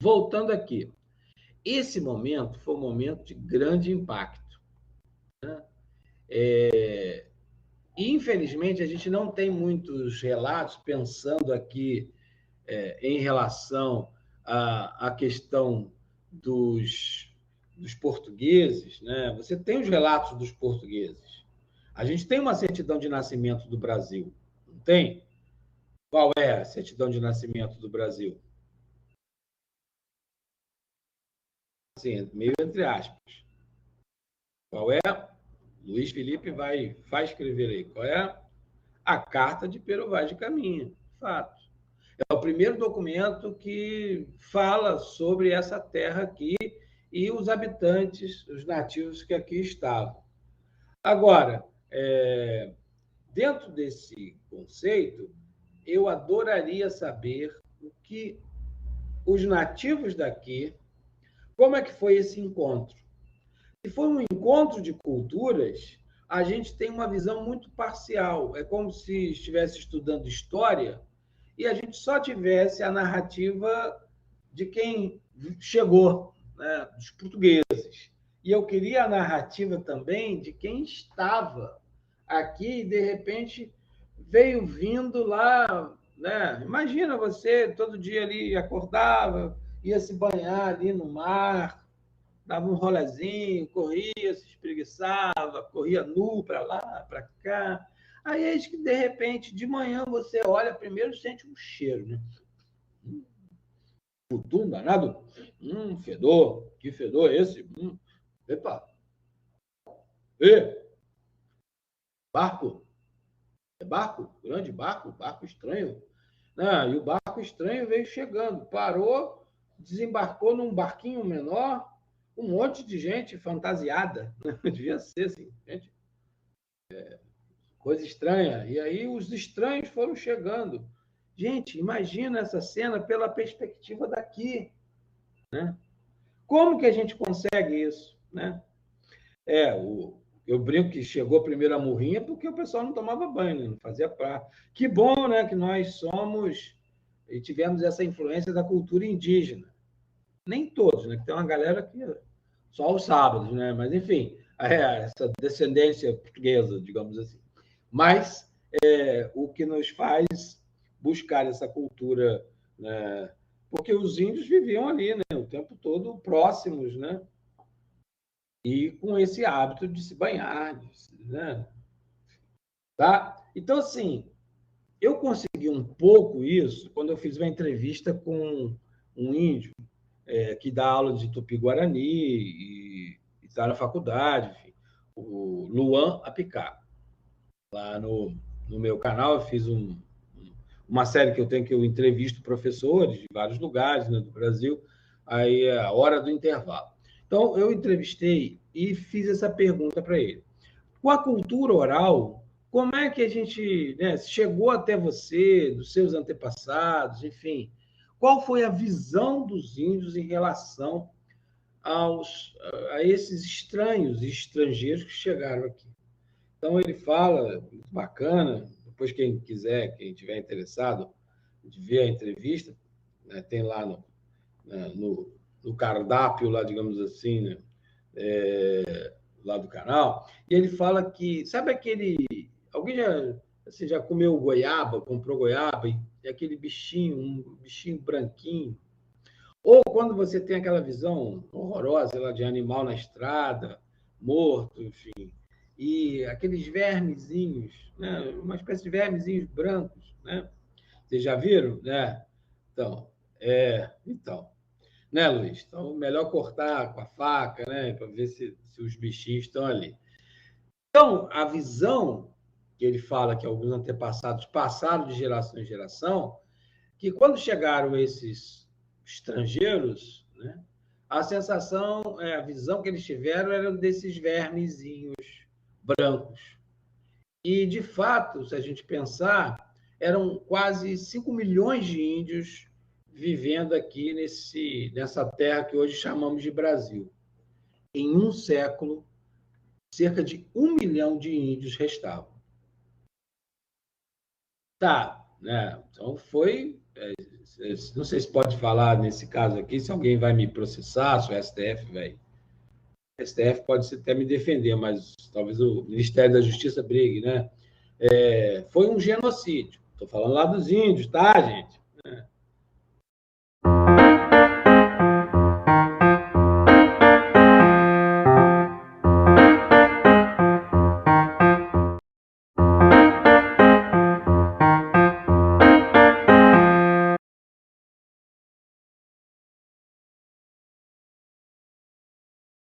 voltando aqui, esse momento foi um momento de grande impacto, né? E, infelizmente, a gente não tem muitos relatos pensando aqui em relação à questão dos portugueses, né? Você tem os relatos dos portugueses. A gente tem uma certidão de nascimento do Brasil, não tem? Qual é a certidão de nascimento do Brasil? Assim, meio entre aspas. Qual é? Luiz Felipe vai escrever aí. Qual é? A Carta de Pero Vaz de Caminha. Fato. É o primeiro documento que fala sobre essa terra aqui e os habitantes, os nativos que aqui estavam. Agora, dentro desse conceito, eu adoraria saber o que os nativos daqui, como é que foi esse encontro. Se foi um encontro de culturas, a gente tem uma visão muito parcial. É como se estivesse estudando história e a gente só tivesse a narrativa de quem chegou, né, dos portugueses. E eu queria a narrativa também de quem estava aqui e, de repente, veio vindo lá. Né? Imagina você, todo dia ali acordava, ia se banhar ali no mar, dava um rolezinho, corria, se espreguiçava, corria nu para lá, para cá. Aí eis que, de repente, de manhã você olha, primeiro sente um cheiro, né? Futum danado. Fedor. Que fedor é esse? Epa. E, barco. É barco? Grande barco? Barco estranho. E o barco estranho veio chegando. Parou, desembarcou num barquinho menor, um monte de gente fantasiada. Devia ser assim, gente. Coisa estranha. E aí os estranhos foram chegando. Gente, imagina essa cena pela perspectiva daqui, né? Como que a gente consegue isso, né? Eu brinco que chegou primeiro a murrinha porque o pessoal não tomava banho, né? Não fazia praia. Que bom, né, que nós somos e tivemos essa influência da cultura indígena. Nem todos, né? Que tem uma galera que só aos sábados, né? Mas enfim, essa descendência portuguesa, digamos assim. Mas o que nos faz buscar essa cultura, né? Porque os índios viviam ali, né? O tempo todo próximos, né? E com esse hábito de se banhar, né? Tá? Então, assim, eu consegui um pouco isso quando eu fiz uma entrevista com um índio que dá aula de Tupi-Guarani e está na faculdade, enfim, o Luan Apicá. Lá no meu canal eu fiz uma série que eu tenho que eu entrevisto professores de vários lugares, né, do Brasil, aí é a hora do intervalo. Então, eu entrevistei e fiz essa pergunta para ele. Com a cultura oral, como é que a gente, né, chegou até você, dos seus antepassados, enfim, qual foi a visão dos índios em relação a esses estranhos e estrangeiros que chegaram aqui? Então, ele fala, muito bacana, depois quem quiser, quem tiver interessado de ver a entrevista, né, tem lá no cardápio, lá, digamos assim, né, lá do canal, e ele fala que, sabe aquele, alguém você já comeu goiaba, comprou goiaba, e aquele bichinho, um bichinho branquinho, ou quando você tem aquela visão horrorosa lá, de animal na estrada, morto, enfim, e aqueles vermezinhos, né? Uma espécie de vermezinhos brancos, né? Vocês já viram? Né? Então, né, Luiz? Então, melhor cortar com a faca, né? Para ver se os bichinhos estão ali. Então, a visão que ele fala que alguns antepassados passaram de geração em geração, que quando chegaram esses estrangeiros, né, a sensação, a visão que eles tiveram era desses vermezinhos brancos. E, de fato, se a gente pensar, eram quase 5 milhões de índios vivendo aqui nessa terra que hoje chamamos de Brasil. Em um século, cerca de 1 milhão de índios restavam. Tá, né? Então, não sei se pode falar nesse caso aqui, se alguém vai me processar, se o STF vai. O STF pode até me defender, mas talvez o Ministério da Justiça brigue, né? Foi um genocídio. Estou falando lá dos índios, tá, gente?